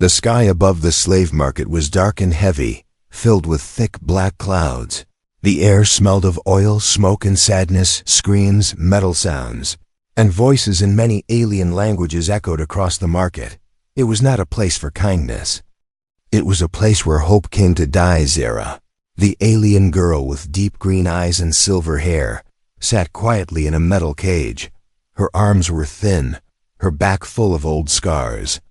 The sky above the slave market was dark and heavy, filled with thick black clouds. The air smelled of oil, smoke, and sadness, screams, metal sounds, and voices in many alien languages echoed across the market. It was not a place for kindness. It was a place where hope came to die. Zara, the alien girl with deep green eyes and silver hair, sat quietly in a metal cage. Her arms were thin, her back full of old scars.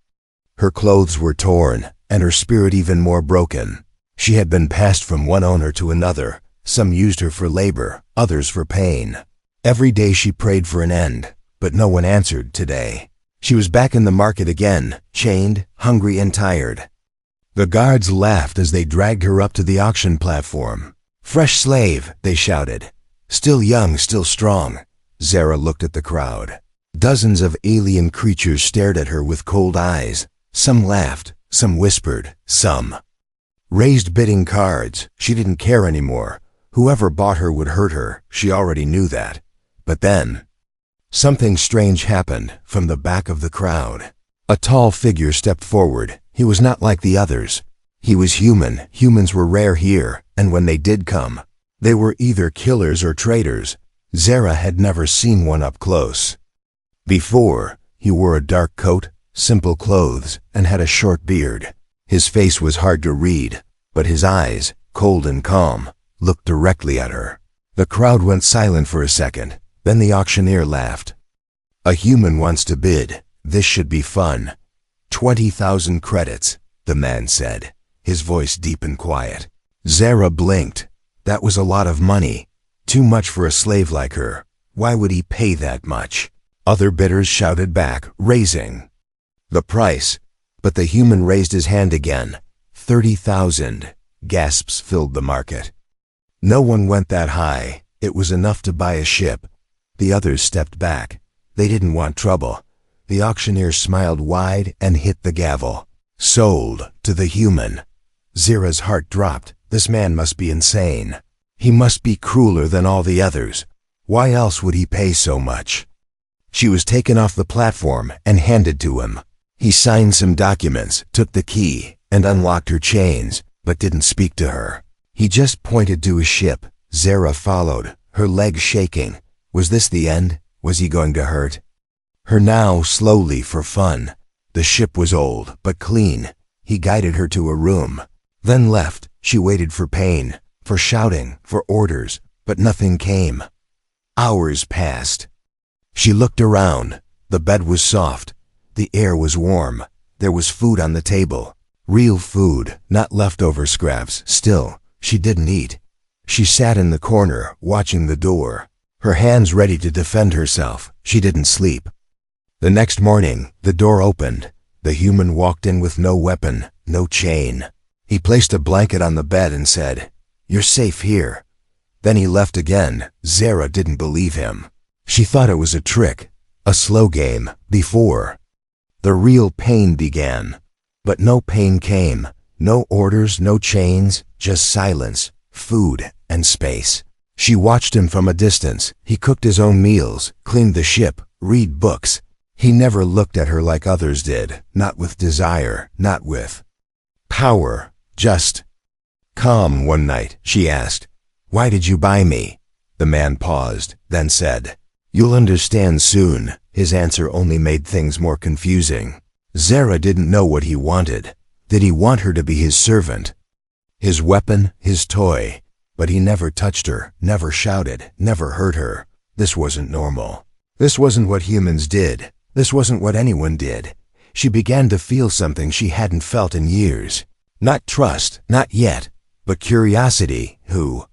Her clothes were torn, and her spirit even more broken. She had been passed from one owner to another. Some used her for labor, others for pain. Every day she prayed for an end, but no one answered today. She was back in the market again, chained, hungry, and tired. The guards laughed as they dragged her up to the auction platform. "Fresh slave," they shouted. "Still young, still strong." Zara looked at the crowd. Dozens of alien creatures stared at her with cold eyes. Some laughed, some whispered, some raised bidding cards. She didn't care anymore. Whoever bought her would hurt her. She already knew that. But then, something strange happened from the back of the crowd. A tall figure stepped forward. He was not like the others. He was human. Humans were rare here, and when they did come, they were either killers or traitors. Zara had never seen one up close before. He wore a dark coat, simple clothes, and had a short beard. His face was hard to read, but his eyes, cold and calm, looked directly at her. The crowd went silent for a second. Then the auctioneer laughed. "A human wants to bid. This should be fun." 20,000 credits, the man said, his voice deep and quiet. Zara blinked. That was a lot of money. Too much for a slave like her. Why would he pay that much? Other bidders shouted back, raising the price. But the human raised his hand again. 30,000. Gasps filled the market. No one went that high. It was enough to buy a ship. The others stepped back. They didn't want trouble. The auctioneer smiled wide and hit the gavel. Sold to the human. Zara's heart dropped. This man must be insane. He must be crueler than all the others. Why else would he pay so much? She was taken off the platform and handed to him. He signed some documents, took the key, and unlocked her chains, but didn't speak to her. He just pointed to his ship. Zara followed, her legs shaking. Was this the end? Was he going to hurt her now, slowly, for fun? The ship was old, but clean. He guided her to a room, then left. She waited for pain, for shouting, for orders, but nothing came. Hours passed. She looked around. The bed was soft. The air was warm. There was food on the table. Real food, not leftover scraps. Still, she didn't eat. She sat in the corner, watching the door, her hands ready to defend herself. She didn't sleep. The next morning, the door opened. The human walked in with no weapon, no chain. He placed a blanket on the bed and said, "You're safe here." Then he left again. Zara didn't believe him. She thought it was a trick, a slow game, before the real pain began. But no pain came. No orders, no chains, just silence, food, and space. She watched him from a distance. He cooked his own meals, cleaned the ship, read books. He never looked at her like others did, not with desire, not with power, just calm. One night, she asked, "Why did you buy me?" The man paused, then said, "You'll understand soon." His answer only made things more confusing. Zara didn't know what he wanted. Did he want her to be his servant, his weapon, his toy? But he never touched her, never shouted, never hurt her. This wasn't normal. This wasn't what humans did. This wasn't what anyone did. She began to feel something she hadn't felt in years. Not trust, not yet, but curiosity. Who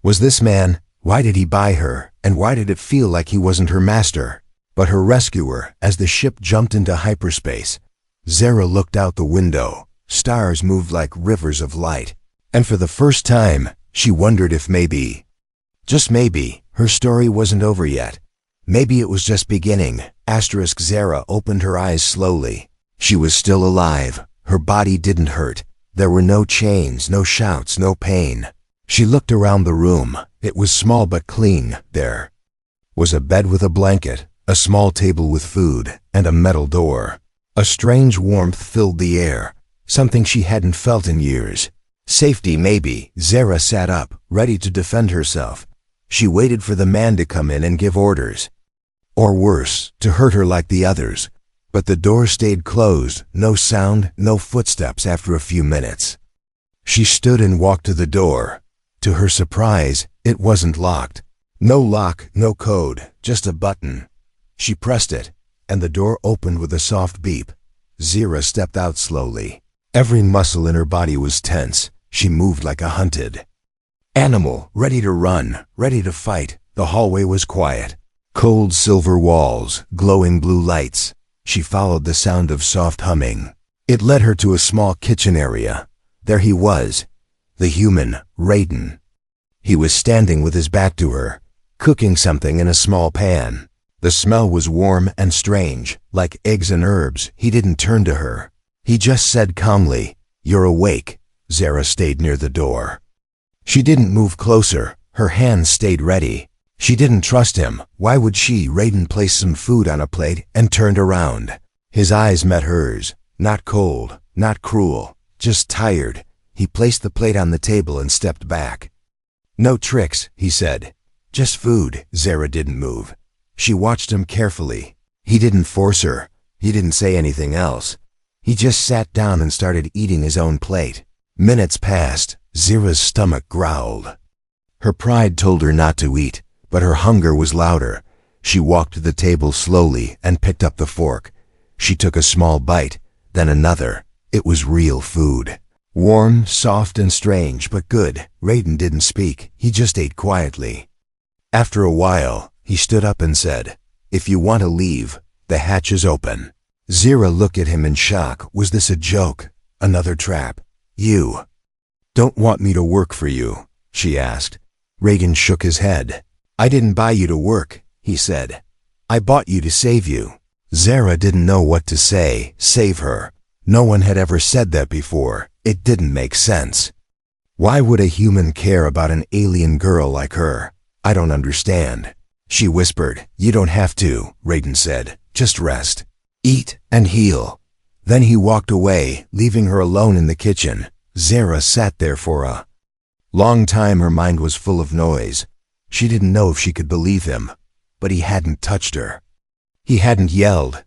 was this man? Why did he buy her? And why did it feel like he wasn't her master, but her rescuer? As the ship jumped into hyperspace, Zara looked out the window. Stars moved like rivers of light. And for the first time, she wondered if maybe, just maybe, her story wasn't over yet. Maybe it was just beginning. Zara opened her eyes slowly. She was still alive. Her body didn't hurt. There were no chains, no shouts, no pain. She looked around the room. It was small but clean. There was a bed with a blanket, a small table with food, and a metal door. A strange warmth filled the air, something she hadn't felt in years. Safety, maybe. Zara sat up, ready to defend herself. She waited for the man to come in and give orders. Or worse, to hurt her like the others. But the door stayed closed, no sound, no footsteps after a few minutes. She stood and walked to the door. To her surprise, it wasn't locked. No lock, no code, just a button. She pressed it, and the door opened with a soft beep. Zara stepped out slowly. Every muscle in her body was tense. She moved like a hunted animal, ready to run, ready to fight. The hallway was quiet. Cold silver walls, glowing blue lights. She followed the sound of soft humming. It led her to a small kitchen area. There he was, the human, Raiden. He was standing with his back to her, cooking something in a small pan. The smell was warm and strange, like eggs and herbs. He didn't turn to her. He just said calmly, "You're awake." Zara stayed near the door. She didn't move closer. Her hands stayed ready. She didn't trust him. Why would she? Raiden placed some food on a plate and turned around. His eyes met hers. Not cold, not cruel, just tired. He placed the plate on the table and stepped back. "No tricks," he said. "Just food." Zara didn't move. She watched him carefully. He didn't force her. He didn't say anything else. He just sat down and started eating his own plate. Minutes passed. Zara's stomach growled. Her pride told her not to eat, but her hunger was louder. She walked to the table slowly and picked up the fork. She took a small bite, then another. It was real food. Warm, soft, and strange, but good. Raiden didn't speak. He just ate quietly. After a while, he stood up and said, "If you want to leave, the hatch is open." Zara looked at him in shock. Was this a joke? Another trap? "You don't want me to work for you?" she asked. Raiden shook his head. "I didn't buy you to work," he said. "I bought you to save you." Zara didn't know what to say. Save her. No one had ever said that before. It didn't make sense. Why would a human care about an alien girl like her? "I don't understand." She whispered. "You don't have to," Raiden said. "Just rest. Eat and heal." Then he walked away, leaving her alone in the kitchen. Zara sat there for a long time. Her mind was full of noise. She didn't know if she could believe him, but he hadn't touched her. He hadn't yelled.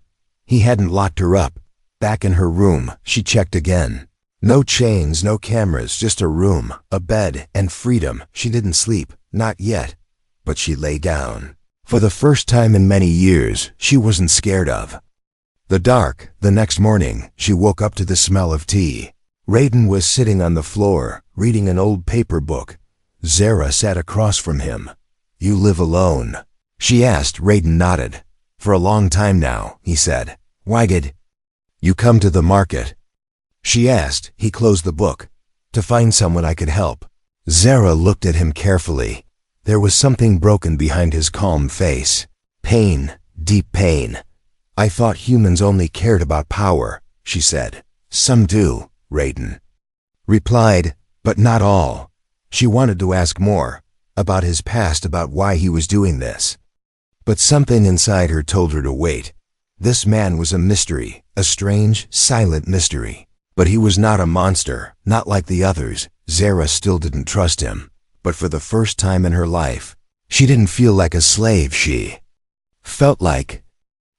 He hadn't locked her up. Back in her room, she checked again. No chains, no cameras, just a room, a bed, and freedom. She didn't sleep, not yet, but she lay down. For the first time in many years, she wasn't scared of the dark. The next morning, she woke up to the smell of tea. Raiden was sitting on the floor, reading an old paper book. Zara sat across from him. "You live alone?" she asked. Raiden nodded. "For a long time now," he said. "Why did you come to the market?" she asked. He closed the book. "To find someone I could help." Zara looked at him carefully. There was something broken behind his calm face. Pain, deep pain. "I thought humans only cared about power," she said. "Some do," Raiden replied, "but not all." She wanted to ask more, about his past, about why he was doing this. But something inside her told her to wait. This man was a mystery, a strange, silent mystery. But he was not a monster, not like the others. Zara still didn't trust him. But for the first time in her life, she didn't feel like a slave. She felt like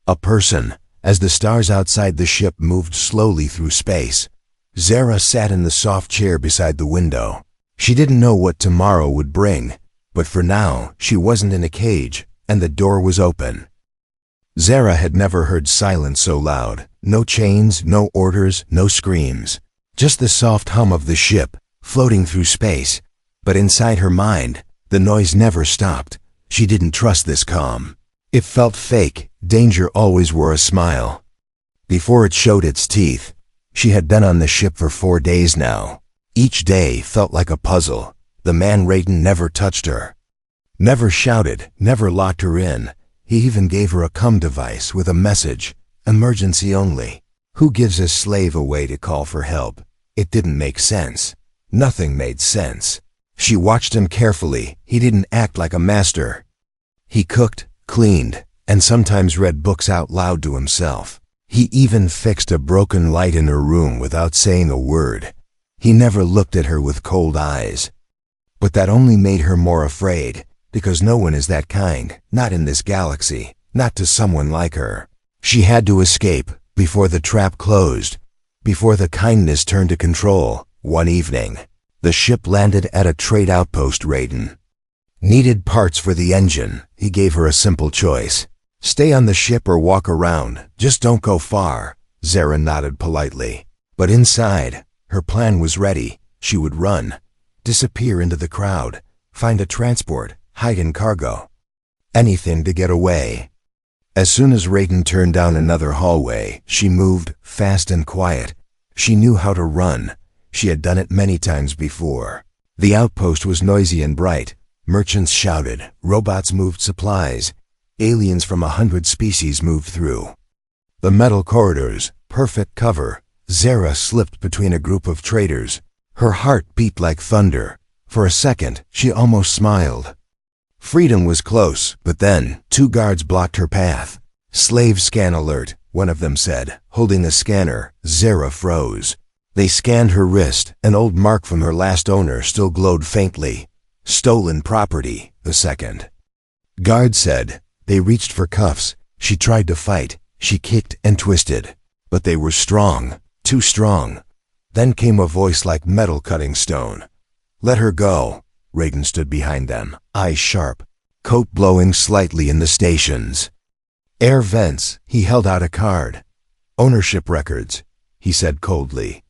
a person. As the stars outside the ship moved slowly through space, Zara sat in the soft chair beside the window. She didn't know what tomorrow would bring, but for now, she wasn't in a cage, and the door was open. Zara had never heard silence so loud. No chains, no orders, no screams. Just the soft hum of the ship, floating through space. But inside her mind, the noise never stopped. She didn't trust this calm. It felt fake. Danger always wore a smile before it showed its teeth. She had been on the ship for 4 days now. Each day felt like a puzzle. The man Raiden never touched her, never shouted, never locked her in. He even gave her a comm device with a message, "Emergency only." Who gives a slave a way to call for help? It didn't make sense. Nothing made sense. She watched him carefully. He didn't act like a master. He cooked, cleaned, and sometimes read books out loud to himself. He even fixed a broken light in her room without saying a word. He never looked at her with cold eyes. But that only made her more afraid, because no one is that kind, not in this galaxy, not to someone like her. She had to escape before the trap closed, before the kindness turned to control. One evening, the ship landed at a trade outpost. Raiden needed parts for the engine. He gave her a simple choice. Stay on the ship or walk around, just don't go far. Zara nodded politely. But inside, her plan was ready. She would run, disappear into the crowd, find a transport, hide in cargo. Anything to get away. As soon as Raiden turned down another hallway, she moved, fast and quiet. She knew how to run. She had done it many times before. The outpost was noisy and bright. Merchants shouted, robots moved supplies. Aliens from 100 species moved through. The metal corridors, perfect cover. Zara slipped between a group of traders. Her heart beat like thunder. For a second, she almost smiled. Freedom was close, but then 2 guards blocked her path. Slave scan alert, one of them said, holding a scanner. Zara froze. They scanned her wrist. An old mark from her last owner still glowed faintly. Stolen property, the second guard said. They reached for cuffs. She tried to fight. She kicked and twisted. But they were strong, too strong. Then came a voice like metal cutting stone. Let her go. Raiden stood behind them, eyes sharp, coat blowing slightly in the stations. Air vents. He held out a card. Ownership records, he said coldly.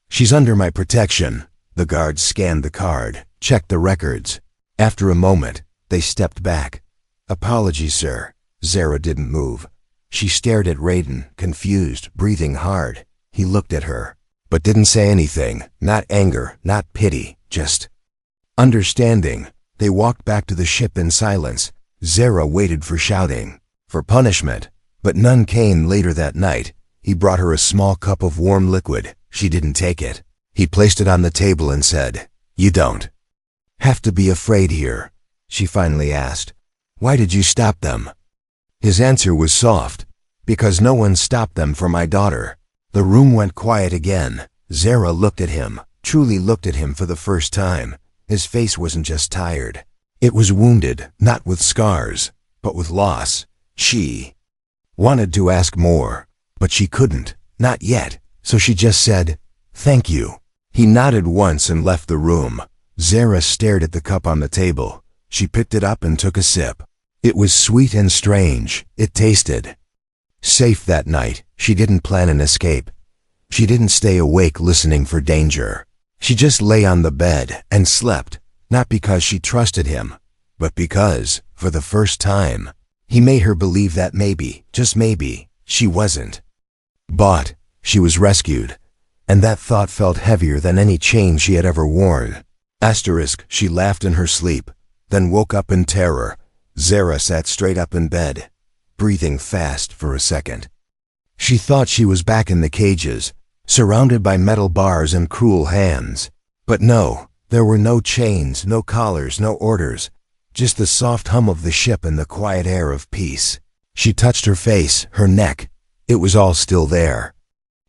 She's under my protection. The guards scanned the card, checked the records. After a moment, they stepped back. Apologies, sir. Zara didn't move. She stared at Raiden, confused, breathing hard. He looked at her, but didn't say anything. Not anger, not pity, just understanding. They walked back to the ship in silence. Zara waited for shouting, for punishment, but none came. Later that night, he brought her a small cup of warm liquid. She didn't take it. He placed it on the table and said, "You don't have to be afraid here." She finally asked, "Why did you stop them?" His answer was soft, "Because no one stopped them for my daughter." The room went quiet again. Zara looked at him, truly looked at him for the first time. His face wasn't just tired. It was wounded, not with scars, but with loss. She wanted to ask more, but she couldn't, not yet, so she just said, "Thank you." He nodded once and left the room. Zara stared at the cup on the table. She picked it up and took a sip. It was sweet and strange. It tasted safe that night. She didn't plan an escape. She didn't stay awake listening for danger. She just lay on the bed and slept, not because she trusted him, but because, for the first time, he made her believe that maybe, just maybe, she wasn't bought. She was rescued, and that thought felt heavier than any chain she had ever worn. Asterisk, she laughed in her sleep, then woke up in terror. Zara sat straight up in bed, breathing fast for a second. She thought she was back in the cages, surrounded by metal bars and cruel hands. But no, there were no chains, no collars, no orders, just the soft hum of the ship and the quiet air of peace. She touched her face, her neck. It was all still there.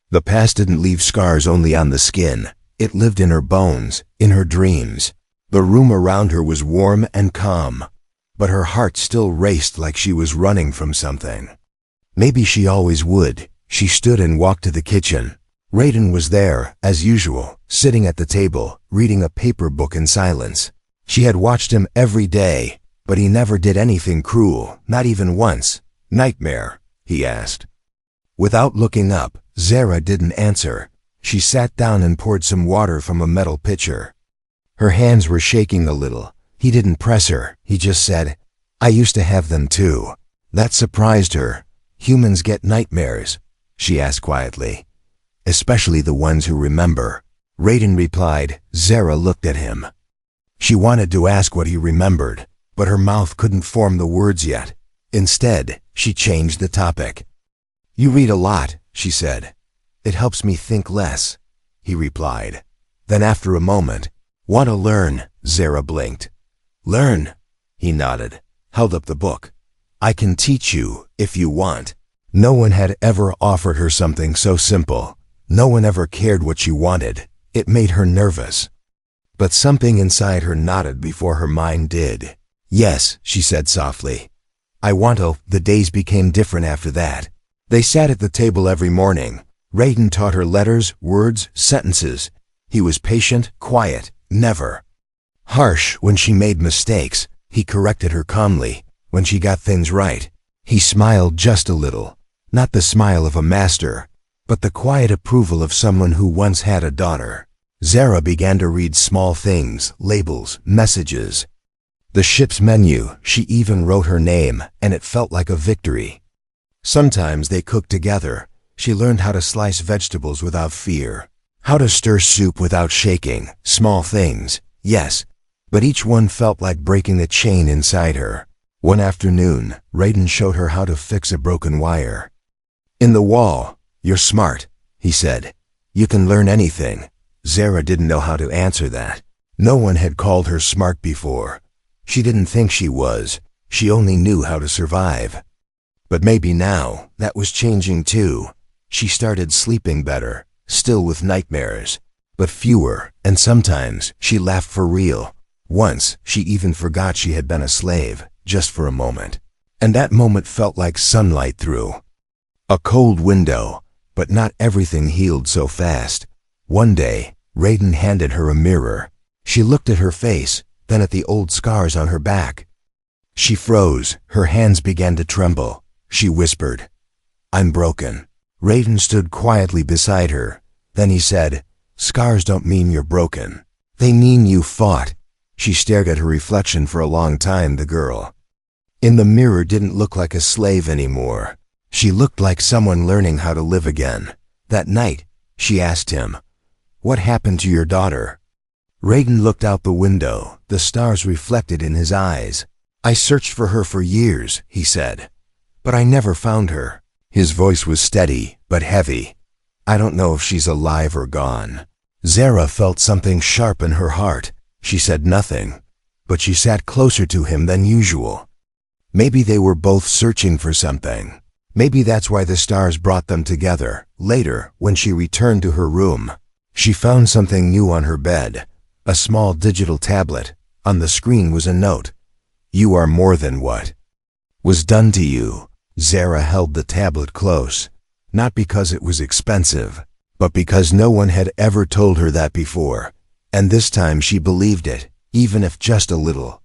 The past didn't leave scars only on the skin. It lived in her bones, in her dreams. The room around her was warm and calm, but her heart still raced like she was running from something. Maybe she always would. She stood and walked to the kitchen. Raiden was there, as usual, sitting at the table, reading a paper book in silence. She had watched him every day, but he never did anything cruel, not even once. "Nightmare?" he asked. Without looking up, Zara didn't answer. She sat down and poured some water from a metal pitcher. Her hands were shaking a little. He didn't press her. He just said, "I used to have them too." That surprised her. "Humans get nightmares?" she asked quietly. "Especially the ones who remember." Raiden replied. Zara looked at him. She wanted to ask what he remembered, but her mouth couldn't form the words yet. Instead, she changed the topic. "You read a lot," she said. "It helps me think less," he replied. Then after a moment, "Want to learn?" Zara blinked. "Learn?" He nodded, held up the book. "I can teach you, if you want." No one had ever offered her something so simple. No one ever cared what she wanted. It made her nervous. But something inside her nodded before her mind did. "Yes," she said softly. "I want to." The days became different after that. They sat at the table every morning. Raiden taught her letters, words, sentences. He was patient, quiet, never harsh. When she made mistakes, he corrected her calmly. When she got things right, he smiled just a little. Not the smile of a master, but the quiet approval of someone who once had a daughter. Zara began to read small things, labels, messages. The ship's menu, she even wrote her name, and it felt like a victory. Sometimes they cooked together. She learned how to slice vegetables without fear, how to stir soup without shaking. Small things, yes, but each one felt like breaking the chain inside her. One afternoon, Raiden showed her how to fix a broken wire. "In the wall." "You're smart," he said. "You can learn anything." Zara didn't know how to answer that. No one had called her smart before. She didn't think she was. She only knew how to survive. But maybe now, that was changing too. She started sleeping better, still with nightmares, but fewer, and sometimes she laughed for real. Once, she even forgot she had been a slave, just for a moment. And that moment felt like sunlight through a cold window, but not everything healed so fast. One day, Raiden handed her a mirror. She looked at her face, then at the old scars on her back. She froze, her hands began to tremble. She whispered, "I'm broken." Raiden stood quietly beside her. Then he said, "Scars don't mean you're broken. They mean you fought." She stared at her reflection for a long time. The girl in the mirror didn't look like a slave anymore. She looked like someone learning how to live again. That night, she asked him, "What happened to your daughter?" Raiden looked out the window, the stars reflected in his eyes. "I searched for her for years," he said, "but I never found her." His voice was steady, but heavy. "I don't know if she's alive or gone." Zara felt something sharp in her heart. She said nothing, but she sat closer to him than usual. Maybe they were both searching for something. Maybe that's why the stars brought them together. Later, when she returned to her room, she found something new on her bed. A small digital tablet. On the screen was a note. "You are more than what was done to you." Zara held the tablet close, not because it was expensive, but because no one had ever told her that before. And this time she believed it, even if just a little.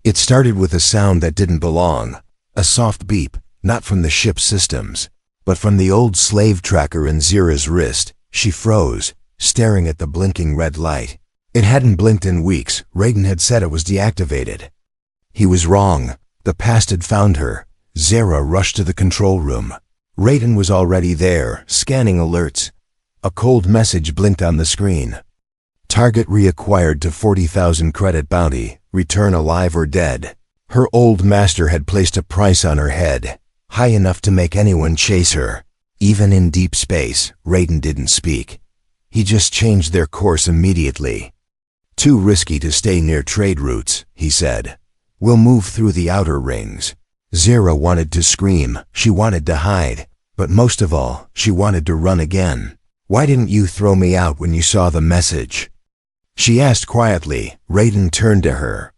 It started with a sound that didn't belong. A soft beep, not from the ship's systems, but from the old slave tracker in Zara's wrist. She froze, staring at the blinking red light. It hadn't blinked in weeks. Raiden had said it was deactivated. He was wrong. The past had found her. Zara rushed to the control room. Raiden was already there, scanning alerts. A cold message blinked on the screen. "Target reacquired to 40,000 credit bounty. Return alive or dead." Her old master had placed a price on her head, high enough to make anyone chase her. Even in deep space, Raiden didn't speak. He just changed their course immediately. "Too risky to stay near trade routes," he said. "We'll move through the outer rings." Zara wanted to scream. She wanted to hide. But most of all, she wanted to run again. "Why didn't you throw me out when you saw the message?" she asked quietly. Raiden turned to her.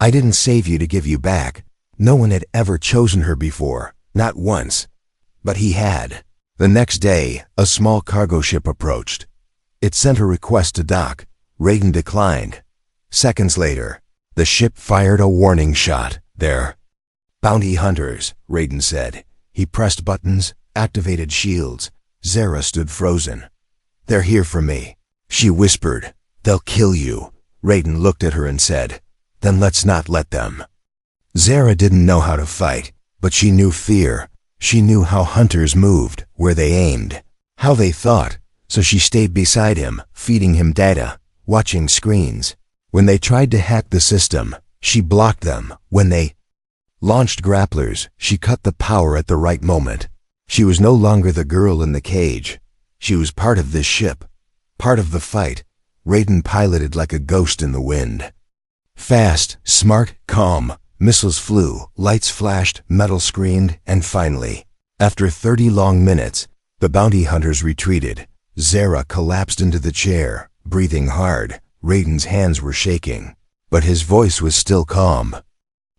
"I didn't save you to give you back." No one had ever chosen her before, not once. But he had. The next day, a small cargo ship approached. It sent a request to dock. Raiden declined. Seconds later, the ship fired a warning shot. "They're bounty hunters," Raiden said. He pressed buttons, activated shields. Zara stood frozen. "They're here for me," she whispered. "They'll kill you." Raiden looked at her and said, "Then let's not let them." Zara didn't know how to fight, but she knew fear. She knew how hunters moved, where they aimed, how they thought, so she stayed beside him, feeding him data, watching screens. When they tried to hack the system, she blocked them. When they launched grapplers, she cut the power at the right moment. She was no longer the girl in the cage. She was part of this ship, part of the fight. Raiden piloted like a ghost in the wind. Fast, smart, calm. Missiles flew, lights flashed, metal screamed, and finally, After 30 long minutes, the bounty hunters retreated. Zara collapsed into the chair, breathing hard. Raiden's hands were shaking, but his voice was still calm.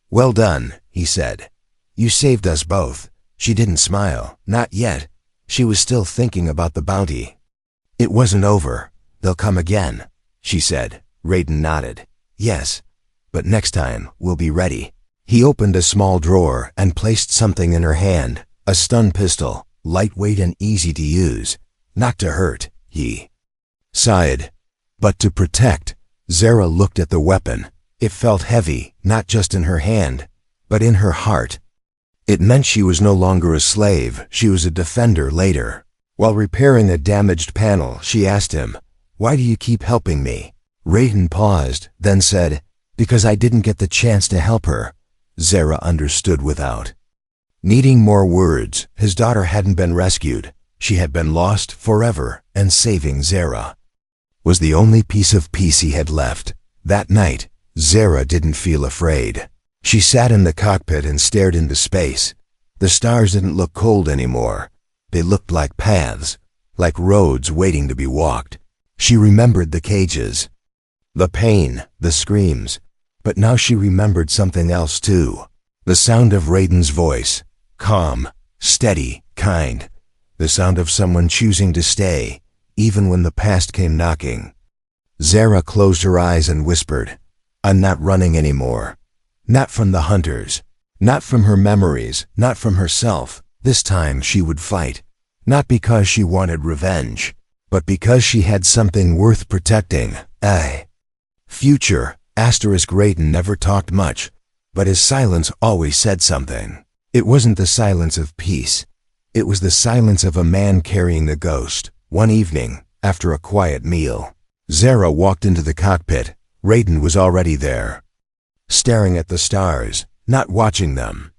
"Well done," he said. "You saved us both." She didn't smile. Not yet. She was still thinking about the bounty. "It wasn't over. They'll come again," she said. Raiden nodded. "Yes, but next time we'll be ready." He opened a small drawer and placed something in her hand, a stun pistol, lightweight and easy to use. Not to hurt, he sighed, but to protect. Zara looked at the weapon. It felt heavy, not just in her hand, but in her heart. It meant she was no longer a slave, she was a defender later. While repairing a damaged panel, she asked him, "Why do you keep helping me?" Raiden paused, then said, "Because I didn't get the chance to help her." Zara understood without needing more words. His daughter hadn't been rescued. She had been lost forever, and saving Zara was the only piece of peace he had left. That night, Zara didn't feel afraid. She sat in the cockpit and stared into space. The stars didn't look cold anymore. They looked like paths, like roads waiting to be walked. She remembered the cages, the pain, the screams, but now she remembered something else too. The sound of Raiden's voice, calm, steady, kind. The sound of someone choosing to stay, even when the past came knocking. Zara closed her eyes and whispered, "I'm not running anymore. Not from the hunters. Not from her memories. Not from herself. This time she would fight. Not because she wanted revenge, but because she had something worth protecting. Future. Raiden never talked much, but his silence always said something. It wasn't the silence of peace. It was the silence of a man carrying the ghost. One evening, after a quiet meal, Zara walked into the cockpit. Raiden was already there, staring at the stars, not watching them,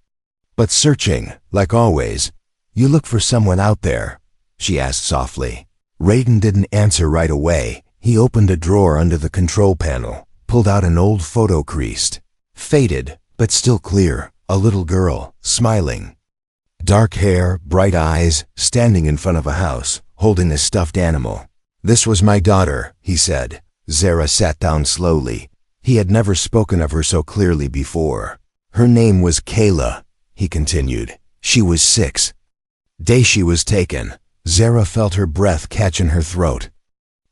but searching, like always. "You look for someone out there?" she asked softly. Raiden didn't answer right away. He opened a drawer under the control panel, pulled out an old photo creased, faded, but still clear. A little girl, smiling. Dark hair, bright eyes, standing in front of a house, holding a stuffed animal. "This was my daughter," he said. Zara sat down slowly. He had never spoken of her so clearly before. "Her name was Kayla," he continued. "She was 6. Day she was taken." Zara felt her breath catch in her throat.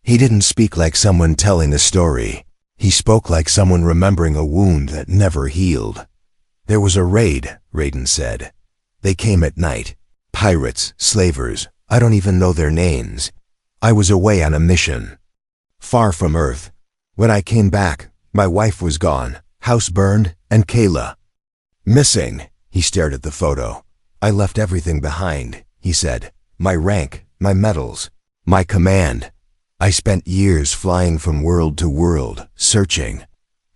He didn't speak like someone telling a story. He spoke like someone remembering a wound that never healed. "There was a raid," Raiden said. "They came at night. Pirates, slavers, I don't even know their names. I was away on a mission, far from Earth. When I came back, my wife was gone, house burned, and Kayla missing." He stared at the photo. "I left everything behind," he said. "My rank, my medals, my command. I spent years flying from world to world, searching."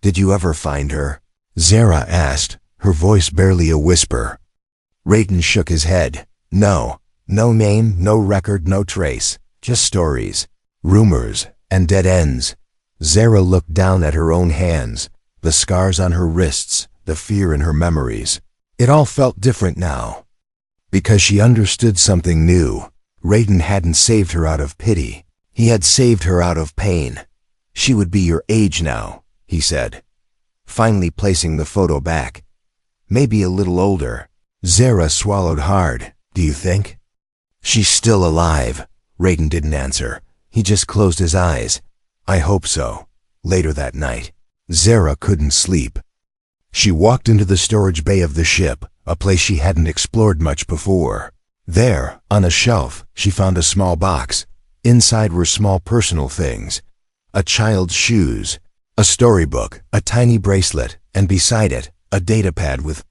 "Did you ever find her?" Zara asked, her voice barely a whisper. Raiden shook his head. "No. No name, no record, no trace. Just stories, rumors, and dead ends." Zara looked down at her own hands, the scars on her wrists, the fear in her memories. It all felt different now, because she understood something new. Raiden hadn't saved her out of pity. He had saved her out of pain. "She would be your age now," he said, finally placing the photo back. "Maybe a little older." Zara swallowed hard. "Do you think?" "She's still alive." Raiden didn't answer. He just closed his eyes. "I hope so." Later that night, Zara couldn't sleep. She walked into the storage bay of the ship, a place she hadn't explored much before. There, on a shelf, she found a small box. Inside were small personal things. A child's shoes, a storybook, a tiny bracelet, and beside it, a datapad with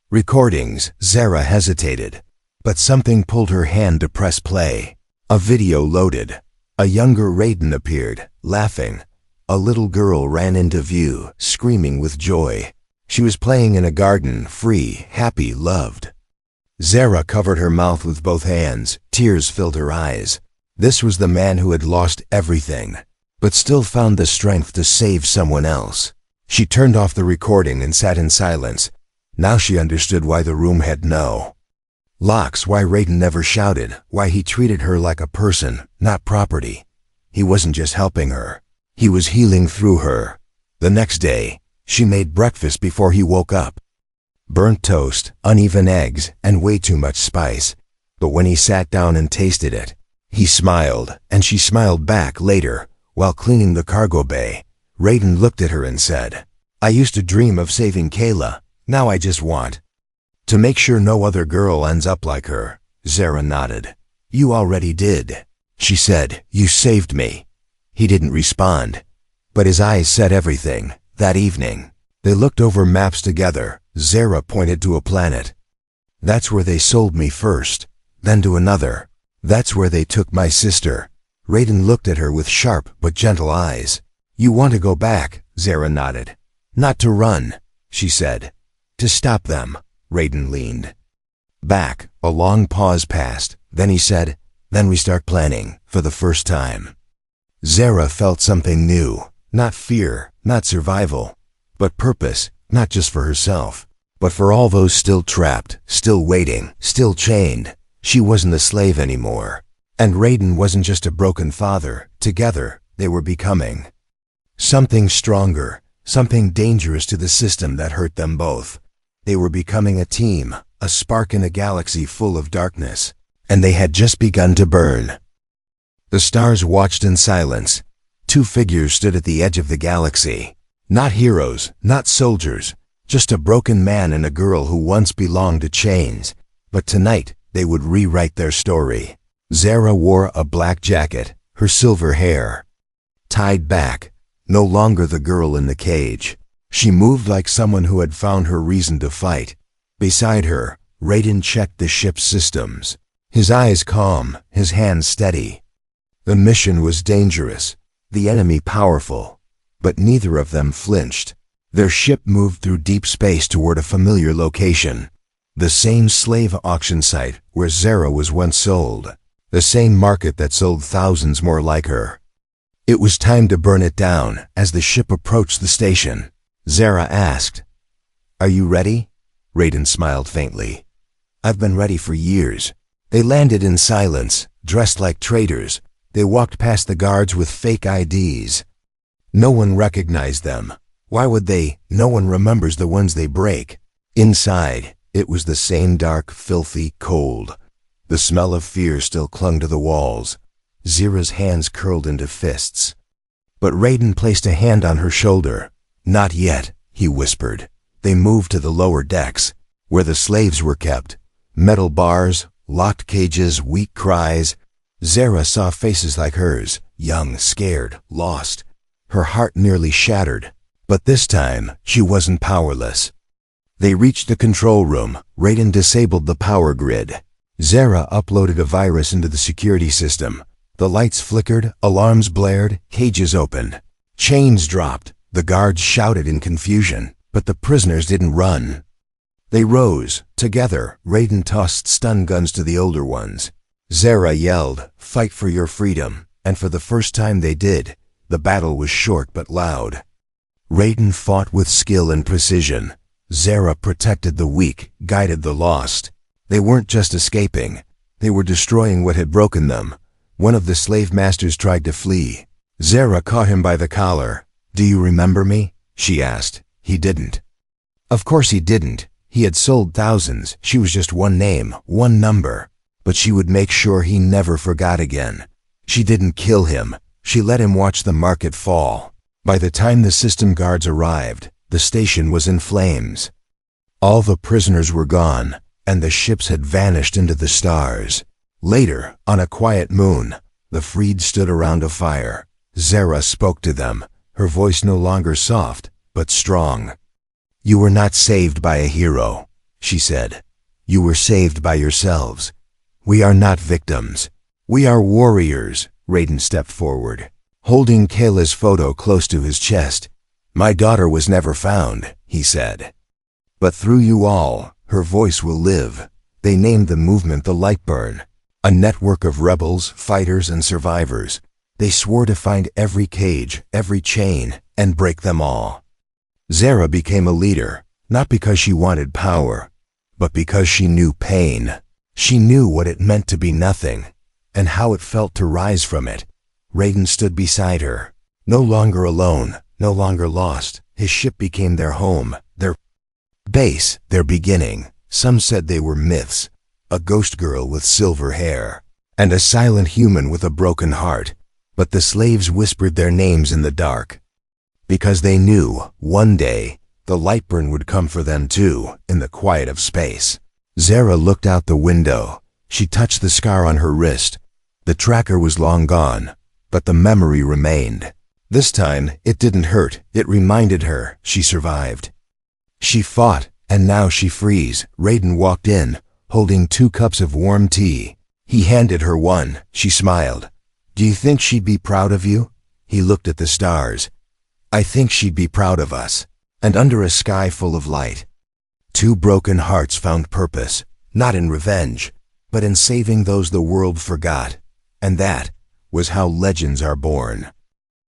recordings. Zara hesitated, but something pulled her hand to press play. A video loaded. A younger Raiden appeared, laughing. A little girl ran into view, screaming with joy. She was playing in a garden, free, happy, loved. Zara covered her mouth with both hands. Tears filled her eyes. This was the man who had lost everything, but still found the strength to save someone else. She turned off the recording and sat in silence. Now she understood why the room had no Locks why Raiden never shouted, why he treated her like a person, not property. He wasn't just helping her. He was healing through her. The next day, she made breakfast before he woke up. Burnt toast, uneven eggs, and way too much spice. But when he sat down and tasted it, he smiled, and she smiled back later, while cleaning the cargo bay. Raiden looked at her and said, "I used to dream of saving Kayla. Now I just want to make sure no other girl ends up like her." Zara nodded. "You already did." She said, "You saved me." He didn't respond, but his eyes said everything. That evening, they looked over maps together. Zara pointed to a planet. "That's where they sold me first, then to another. That's where they took my sister." Raiden looked at her with sharp but gentle eyes. "You want to go back?" Zara nodded. "Not to run," she said. "To stop them." Raiden leaned back. A long pause passed. Then he said, "Then we start planning, for the first time." Zara felt something new. Not fear, not survival, but purpose, not just for herself, but for all those still trapped, still waiting, still chained. She wasn't a slave anymore. And Raiden wasn't just a broken father. Together, they were becoming something stronger, something dangerous to the system that hurt them both. They were becoming a team, a spark in a galaxy full of darkness, and they had just begun to burn. The stars watched in silence. Two figures stood at the edge of the galaxy. Not heroes, not soldiers, just a broken man and a girl who once belonged to chains. But tonight, they would rewrite their story. Zara wore a black jacket, her silver hair tied back, no longer the girl in the cage. She moved like someone who had found her reason to fight. Beside her, Raiden checked the ship's systems. His eyes calm, his hands steady. The mission was dangerous, the enemy powerful, but neither of them flinched. Their ship moved through deep space toward a familiar location. The same slave auction site where Zara was once sold. The same market that sold thousands more like her. It was time to burn it down. As the ship approached the station, Zara asked, "Are you ready?" Raiden smiled faintly. "I've been ready for years." They landed in silence, dressed like traitors. They walked past the guards with fake IDs. No one recognized them. Why would they? No one remembers the ones they break. Inside, it was the same dark, filthy, cold. The smell of fear still clung to the walls. Zara's hands curled into fists. But Raiden placed a hand on her shoulder. "Not yet," he whispered. They moved to the lower decks, where the slaves were kept. Metal bars, locked cages, weak cries. Zara saw faces like hers, young, scared, lost. Her heart nearly shattered. But this time, she wasn't powerless. They reached the control room. Raiden disabled the power grid. Zara uploaded a virus into the security system. The lights flickered, alarms blared, cages opened. Chains dropped. The guards shouted in confusion, but the prisoners didn't run. They rose. Together, Raiden tossed stun guns to the older ones. Zara yelled, "Fight for your freedom," and for the first time they did. The battle was short but loud. Raiden fought with skill and precision. Zara protected the weak, guided the lost. They weren't just escaping. They were destroying what had broken them. One of the slave masters tried to flee. Zara caught him by the collar. "Do you remember me?" she asked. He didn't. Of course he didn't. He had sold thousands. She was just one name, one number. But she would make sure he never forgot again. She didn't kill him. She let him watch the market fall. By the time the system guards arrived, the station was in flames. All the prisoners were gone, and the ships had vanished into the stars. Later, on a quiet moon, the freed stood around a fire. Zara spoke to them, her voice no longer soft, but strong. "You were not saved by a hero," she said. "You were saved by yourselves. We are not victims. We are warriors." Raiden stepped forward, holding Kayla's photo close to his chest. "My daughter was never found," he said. "But through you all, her voice will live." They named the movement the Lightburn, a network of rebels, fighters, and survivors. They swore to find every cage, every chain, and break them all. Zara became a leader, not because she wanted power, but because she knew pain. She knew what it meant to be nothing, and how it felt to rise from it. Raiden stood beside her, no longer alone, no longer lost. His ship became their home, their base, their beginning. Some said they were myths, a ghost girl with silver hair, and a silent human with a broken heart. But the slaves whispered their names in the dark, because they knew, one day, the Lightburn would come for them too, in the quiet of space. Zara looked out the window. She touched the scar on her wrist. The tracker was long gone, but the memory remained. This time, it didn't hurt. It reminded her she survived. She fought, and now she frees. Raiden walked in, holding 2 cups of warm tea. He handed her one. She smiled. "Do you think she'd be proud of you?" He looked at the stars. "I think she'd be proud of us." And under a sky full of light, 2 broken hearts found purpose, not in revenge, but in saving those the world forgot. And that was how legends are born.